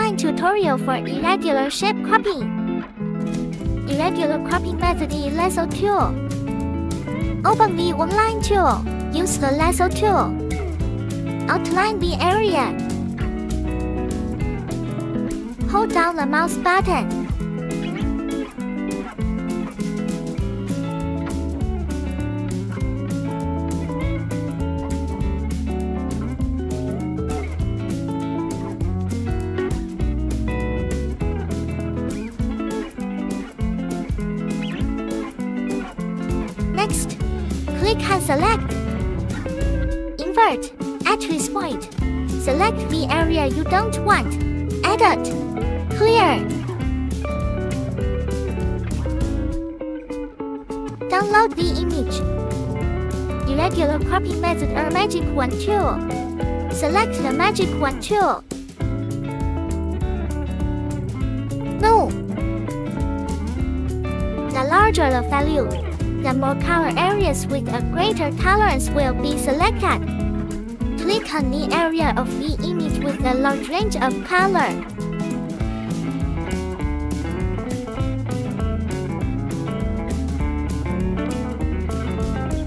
online tutorial for irregular shape cropping. Irregular cropping method in Lasso Tool. Open the online tool. Use the Lasso Tool. Outline the area. Hold down the mouse button. Next, click and select. Invert at this point. Select the area you don't want. Edit. Clear. Download the image. Irregular cropping method or magic wand tool. Select the magic wand tool. No. The larger the value, the more color areas with a greater tolerance will be selected. Click on the area of the image with a large range of color.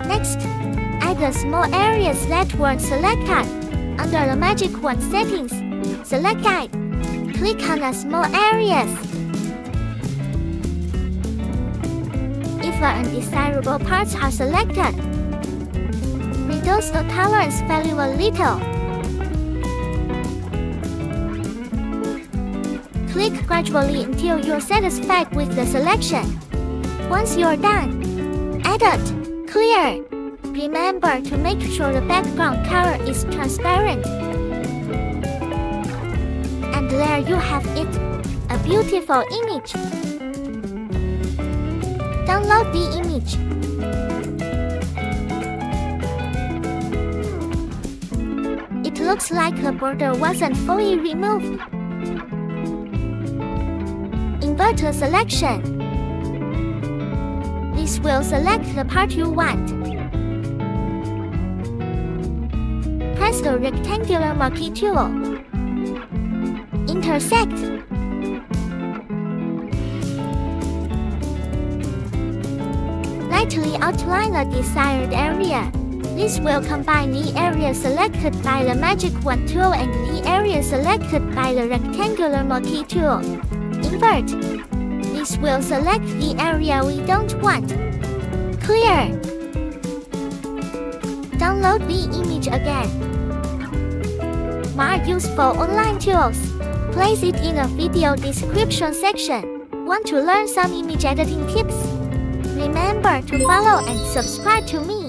Next, add the small areas that weren't selected. Under the magic wand settings, select Guide. Click on the small areas. If the undesirable parts are selected, reduce the tolerance value a little. Click gradually until you're satisfied with the selection. Once you're done, edit. Clear. Remember to make sure the background color is transparent. And there you have it, a beautiful image. Download the image. It looks like the border wasn't fully removed. Invert the selection. This will select the part you want. Press the rectangular marquee tool. Intersect. Lightly outline the desired area. This will combine the area selected by the magic wand tool and the area selected by the rectangular marquee tool. Invert. This will select the area we don't want. Clear. Download the image again. More useful online tools. Place it in the video description section. Want to learn some image editing tips? Remember to follow and subscribe to me.